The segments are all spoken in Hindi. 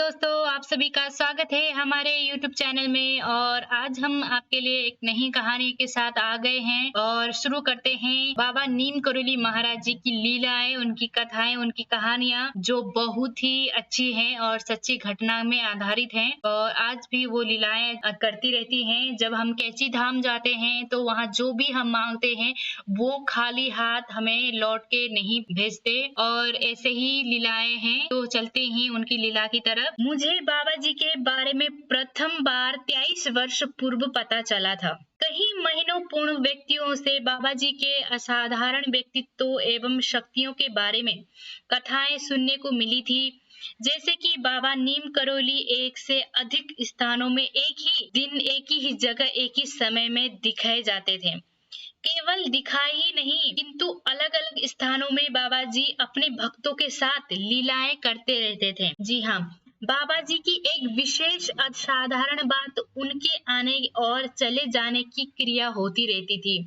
दोस्तों, आप सभी का स्वागत है हमारे YouTube चैनल में। और आज हम आपके लिए एक नई कहानी के साथ आ गए हैं और शुरू करते हैं बाबा नीम करोली महाराज जी की लीलाएं, उनकी कथाएं, उनकी कहानियां जो बहुत ही अच्छी हैं और सच्ची घटना में आधारित हैं। और आज भी वो लीलाएं करती रहती हैं। जब हम कैची धाम जाते हैं तो वहाँ जो भी हम मांगते हैं वो खाली हाथ हमें लौट के नहीं भेजते। और ऐसे ही लीलाएं हैं, तो चलते ही उनकी लीला की तरफ। मुझे बाबा जी के बारे में प्रथम बार 23 वर्ष पूर्व पता चला था। कई महीनों पूर्ण व्यक्तियों से बाबा जी के असाधारण व्यक्तित्व एवं शक्तियों के बारे में कथाएं सुनने को मिली थी। जैसे कि बाबा नीम करोली एक से अधिक स्थानों में एक ही दिन, एक ही जगह, एक ही समय में दिखाए जाते थे। केवल दिखाई ही नहीं, किंतु अलग अलग स्थानों में बाबा जी अपने भक्तों के साथ लीलाएं करते रहते थे। जी हाँ, बाबा जी की एक विशेष असाधारण बात उनके आने और चले जाने की क्रिया होती रहती थी।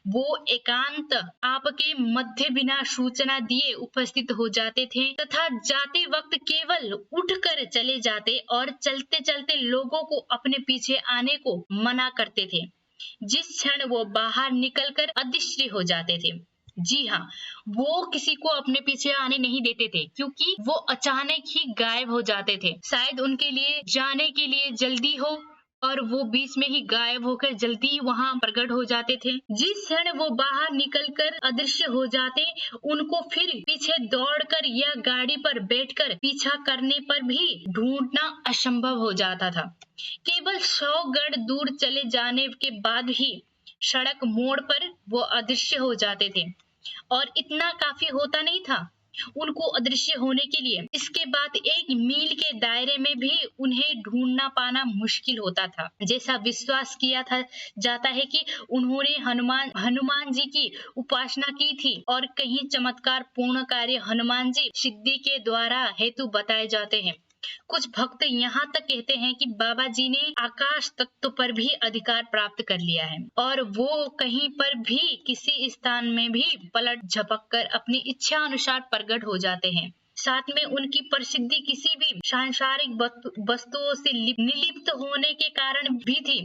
वो एकांत आपके मध्य बिना सूचना दिए उपस्थित हो जाते थे तथा जाते वक्त केवल उठकर चले जाते और चलते चलते लोगों को अपने पीछे आने को मना करते थे। जिस क्षण वो बाहर निकलकर अदृश्य हो जाते थे, जी हाँ, वो किसी को अपने पीछे आने नहीं देते थे, क्योंकि वो अचानक ही गायब हो जाते थे। शायद उनके लिए जाने के लिए जल्दी हो और वो बीच में ही गायब होकर जल्दी वहां प्रकट हो जाते थे। जिस क्षण वो बाहर निकलकर अदृश्य हो जाते, उनको फिर पीछे दौड़कर या गाड़ी पर बैठकर पीछा करने पर भी ढूंढना असंभव हो जाता था। केवल 100 गज दूर चले जाने के बाद ही सड़क मोड़ पर वो अदृश्य हो जाते थे। और इतना काफी होता नहीं था उनको अदृश्य होने के लिए। इसके बाद 1 मील के दायरे में भी उन्हें ढूंढना पाना मुश्किल होता था। जैसा विश्वास किया था जाता है कि उन्होंने हनुमान जी की उपासना की थी और कहीं चमत्कार पूर्ण कार्य हनुमान जी सिद्धि के द्वारा हेतु बताए जाते हैं। कुछ भक्त यहाँ तक कहते हैं कि बाबा जी ने आकाश तत्व पर भी अधिकार प्राप्त कर लिया है और वो कहीं पर भी, किसी स्थान में भी पलट झपक कर अपनी इच्छा अनुसार प्रकट हो जाते हैं। साथ में उनकी प्रसिद्धि किसी भी सांसारिक वस्तुओं से निलिप्त होने के कारण भी थी।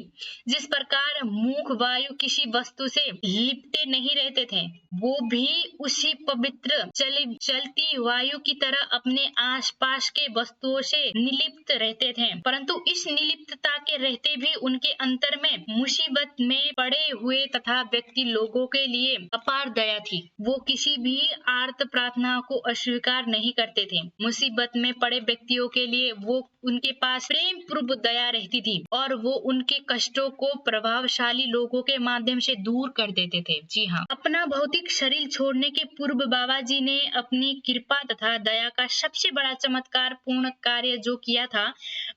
जिस प्रकार मुख वायु किसी वस्तु से लिपटे नहीं रहते थे, वो भी उसी पवित्र चलती वायु की तरह अपने आसपास के वस्तुओं से निलिप्त रहते थे। परंतु इस निलिप्तता के रहते भी उनके अंतर में मुसीबत में पड़े हुए तथा व्यक्ति लोगों के लिए अपार दया थी। वो किसी भी आर्त प्रार्थना को अस्वीकार नहीं करते थे। मुसीबत में पड़े व्यक्तियों के लिए वो उनके पास प्रेम पूर्व दया रहती थी और वो उनके कष्टों को प्रभावशाली लोगों के माध्यम से दूर कर देते थे। जी हाँ, अपना भौतिक शरीर छोड़ने के पूर्व बाबा जी ने अपनी कृपा तथा दया का सबसे बड़ा चमत्कार पूर्ण कार्य जो किया था,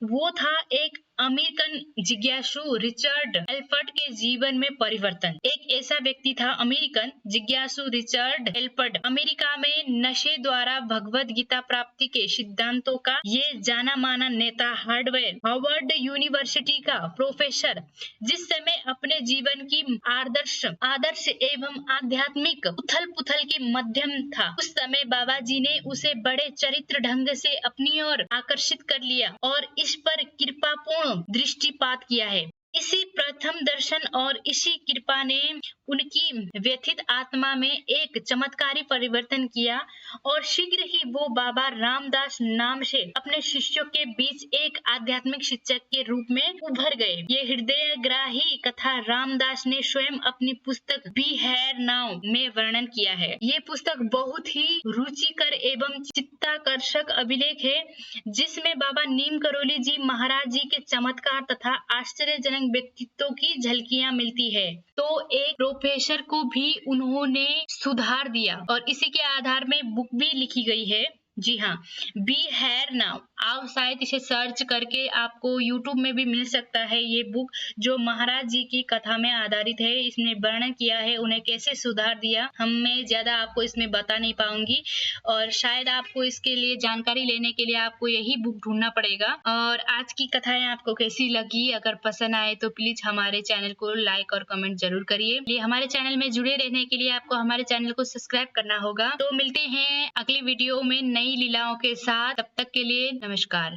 वो था एक अमेरिकन जिज्ञासु रिचर्ड एल्पर्ट के जीवन में परिवर्तन। एक ऐसा व्यक्ति था अमेरिकन जिज्ञासु रिचर्ड एल्पर्ट। अमेरिका में नशे द्वारा भगवत गीता प्राप्ति के सिद्धांतों का ये जाना माना नेता, हार्वर्ड यूनिवर्सिटी का प्रोफेसर, जिस समय अपने जीवन की आदर्श एवं आध्यात्मिक उथल पुथल के मध्यम था, उस समय बाबा जी ने उसे बड़े चरित्र ढंग से अपनी ओर आकर्षित कर लिया और इस पर कृपापूर्ण दृष्टिपात किया है। इसी प्रथम दर्शन और इसी कृपा ने उनकी व्यथित आत्मा में एक चमत्कारी परिवर्तन किया और शीघ्र ही वो बाबा रामदास नाम से अपने शिष्यों के बीच एक आध्यात्मिक शिक्षक के रूप में उभर गए। ये हृदयग्राही कथा रामदास ने स्वयं अपनी पुस्तक बी हेयर नाउ में वर्णन किया है। ये पुस्तक बहुत ही रुचिकर एवं चित्ताकर्षक अभिलेख है, जिसमें बाबा नीम करोली जी महाराज जी के चमत्कार तथा आश्चर्यजनक व्यक्तित्व की झलकियां मिलती है। तो एक प्रोफेसर को भी उन्होंने सुधार दिया और इसी के आधार में बुक भी लिखी गई है। जी हाँ, बी हेयर नाउ, आप शायद इसे सर्च करके आपको YouTube में भी मिल सकता है। ये बुक जो महाराज जी की कथा में आधारित है, इसने वर्णन किया है उन्हें कैसे सुधार दिया। मैं ज्यादा आपको इसमें बता नहीं पाऊंगी और शायद आपको इसके लिए जानकारी लेने के लिए आपको यही बुक ढूंढना पड़ेगा। और आज की कथाएं आपको कैसी लगी, अगर पसंद आए तो प्लीज हमारे चैनल को लाइक और कमेंट जरूर करिए। हमारे चैनल में जुड़े रहने के लिए आपको हमारे चैनल को सब्सक्राइब करना होगा। तो मिलते हैं अगली वीडियो में नई लीलाओं के साथ, तब तक के लिए नमस्कार।